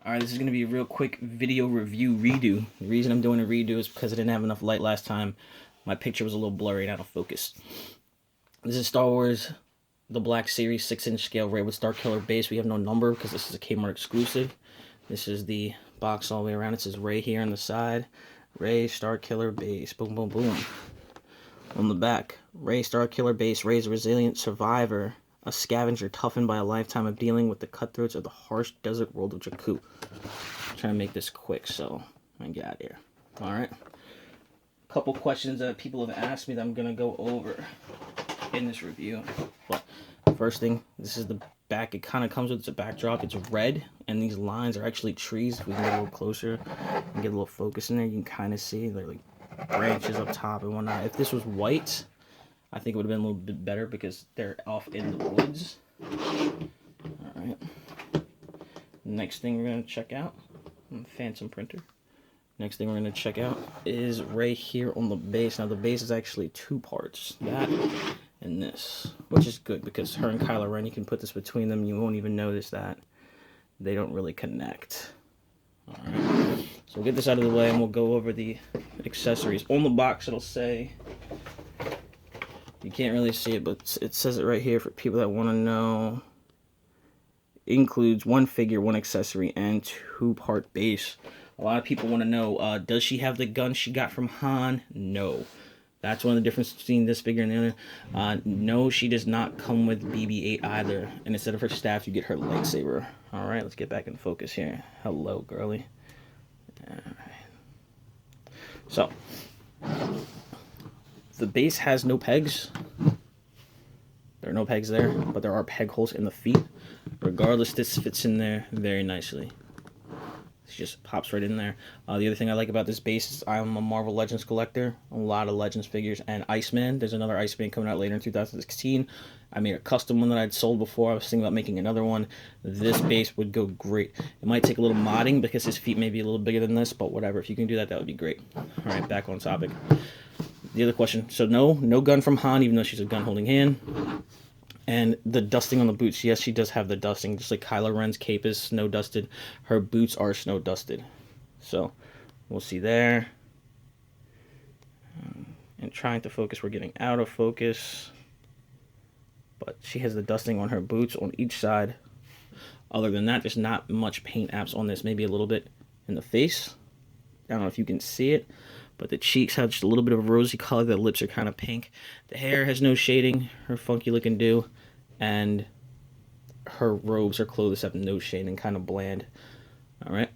Alright, this is going to be a real quick video review redo. The reason I'm doing a redo is because I didn't have enough light last time. My picture was a little blurry and out of focus. This is Star Wars, the Black Series 6-inch scale Rey with Starkiller Base. We have no number because this is a Kmart exclusive. This is the box all the way around. It says Rey here on the side. Rey Starkiller Base. Boom, boom, boom. On the back, Rey Starkiller Base. Rey's a resilient survivor. A scavenger toughened by a lifetime of dealing with the cutthroats of the harsh desert world of Jakku. I'm trying to make this quick so I can get out of here. Alright. A couple questions that people have asked me that I'm going to go over in this review. But first thing, this is the back. It kind of comes with a backdrop. It's red, and these lines are actually trees. If we can get a little closer and get a little focus in there, you can kind of see they're like branches up top and whatnot. If this was white, I think it would have been a little bit better because they're off in the woods. Alright. Next thing we're going to check out, Phantom printer. Next thing we're going to check out is right here on the base. Now the base is actually two parts, that and this, which is good because her and Kylo Ren, you can put this between them, you won't even notice that they don't really connect. Alright, so we'll get this out of the way and we'll go over the accessories. On the box it'll say, you can't really see it, but it says it right here for people that want to know. Includes one figure, one accessory, and two-part base. A lot of people want to know, does she have the gun she got from Han? No. That's one of the differences between this figure and the other. No, she does not come with BB-8 either. And instead of her staff, you get her lightsaber. Alright, let's get back in focus here. Hello, girly. Alright. So, the base has no pegs. There are no pegs there, but there are peg holes in the feet. Regardless, this fits in there very nicely. It just pops right in there. The other thing I like about this base is I'm a Marvel Legends collector. A lot of Legends figures. And Iceman. There's another Iceman coming out later in 2016. I made a custom one that I'd sold before. I was thinking about making another one. This base would go great. It might take a little modding because his feet may be a little bigger than this, but whatever. If you can do that, that would be great. Alright, back on topic. The other question. So no gun from Han, even though she's a gun-holding hand. And the dusting on the boots. Yes, she does have the dusting. Just like Kylo Ren's cape is snow-dusted, her boots are snow-dusted. So, we'll see there. And trying to focus, we're getting out of focus. But she has the dusting on her boots on each side. Other than that, there's not much paint apps on this. Maybe a little bit in the face. I don't know if you can see it. But the cheeks have just a little bit of a rosy color. The lips are kind of pink. The hair has no shading. Her funky looking do. And her robes, her clothes have no shading, kind of bland. Alright.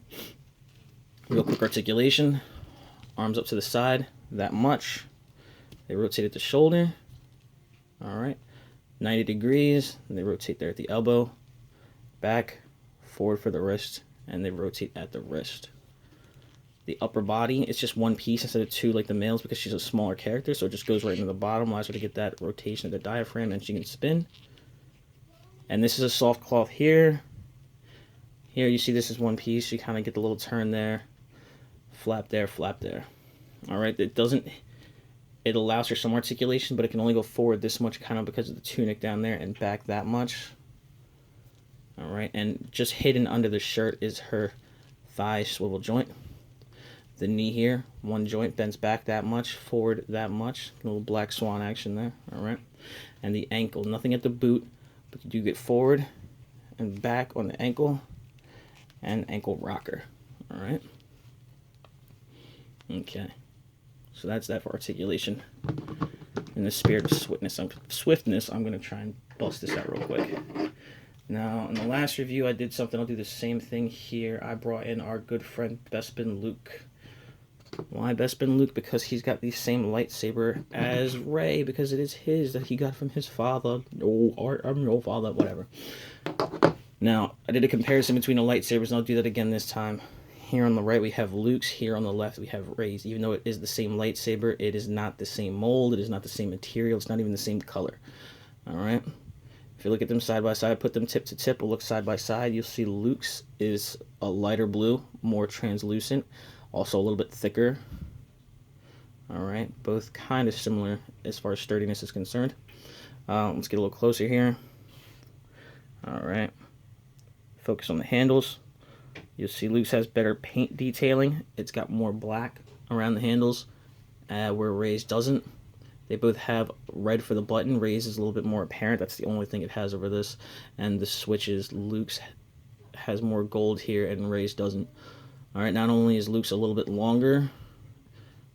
Real quick articulation. Arms up to the side. That much. They rotate at the shoulder. Alright. 90 degrees. And they rotate there at the elbow. Back. Forward for the wrist. And they rotate at the wrist. The upper body, it's just one piece instead of two like the males because she's a smaller character, so it just goes right into the bottom, allows her to get that rotation of the diaphragm, and she can spin. And this is a soft cloth here. Here you see this is one piece, you kind of get the little turn there, flap there, flap there. Alright, it allows her some articulation, but it can only go forward this much kind of because of the tunic down there and back that much. Alright, and just hidden under the shirt is her thigh swivel joint. The knee here, one joint bends back that much, forward that much. A little black swan action there, alright? And the ankle, nothing at the boot, but you do get forward and back on the ankle and ankle rocker, alright? Okay, so that's that for articulation. In the spirit of swiftness, I'm going to try and bust this out real quick. Now, in the last review, I did something. I'll do the same thing here. I brought in our good friend Bespin Luke. Why Bespin Luke? Because he's got the same lightsaber as Rey, because it is his that he got from his father. Oh, I'm your father, whatever. Now, I did a comparison between the lightsabers, and I'll do that again this time. Here on the right, we have Luke's. Here on the left, we have Rey's. Even though it is the same lightsaber, it is not the same mold. It is not the same material. It's not even the same color. Alright? If you look at them side by side, put them tip to tip, or look side by side, you'll see Luke's is a lighter blue, more translucent. Also a little bit thicker. Alright, both kind of similar as far as sturdiness is concerned. Let's get a little closer here. Alright. Focus on the handles. You'll see Luke's has better paint detailing. It's got more black around the handles, where Rey's doesn't. They both have red for the button. Rey's is a little bit more apparent. That's the only thing it has over this. And the switches, Luke's has more gold here and Rey's doesn't. Alright, not only is Luke's a little bit longer,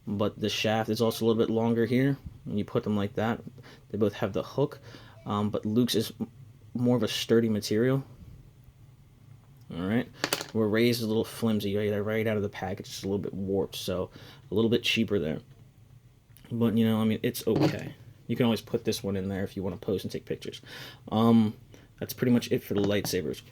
but the shaft is also a little bit longer here. When you put them like that, they both have the hook. But Luke's is more of a sturdy material. Alright, where Rey's is a little flimsy, right out of the package. It's a little bit warped, so a little bit cheaper there. But, you know, I mean, it's okay. You can always put this one in there if you want to pose and take pictures. That's pretty much it for the lightsabers.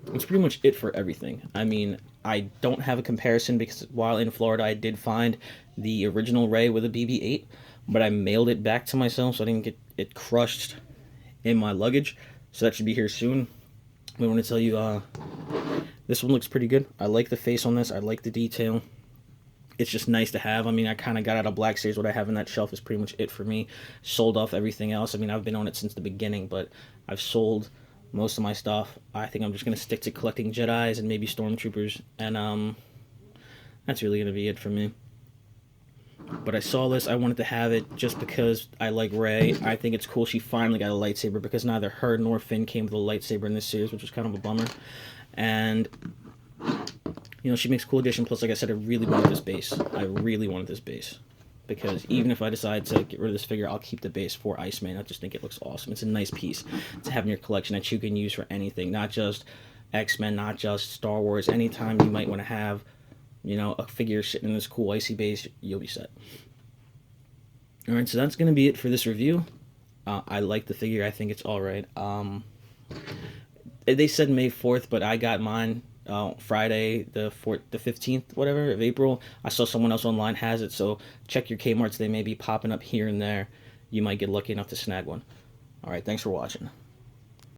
That's pretty much it for everything. I mean, I don't have a comparison because while in Florida I did find the original Rey with a BB-8, but I mailed it back to myself so I didn't get it crushed in my luggage. So that should be here soon. I want to tell you, this one looks pretty good. I like the face on this. I like the detail. It's just nice to have. I mean, I kind of got out of Black Series. What I have in that shelf is pretty much it for me. Sold off everything else. I mean, I've been on it since the beginning, but I've sold most of my stuff. I think I'm just going to stick to collecting Jedis and maybe Stormtroopers, and that's really going to be it for me. But I saw this. I wanted to have it just because I like Rey. I think it's cool she finally got a lightsaber because neither her nor Finn came with a lightsaber in this series, which was kind of a bummer. And, you know, she makes a cool addition. Plus, like I said, I really wanted this base. I really wanted this base. Because even if I decide to get rid of this figure, I'll keep the base for Iceman. I just think it looks awesome. It's a nice piece to have in your collection that you can use for anything. Not just X-Men, not just Star Wars. Anytime you might want to have, you know, a figure sitting in this cool icy base, you'll be set. Alright, so that's going to be it for this review. I like the figure. I think it's alright. They said May 4th, but I got mine Friday the 15th, whatever, of April. I saw someone else online has it, so check your Kmarts. They may be popping up here and there. You might get lucky enough to snag one. Alright, thanks for watching.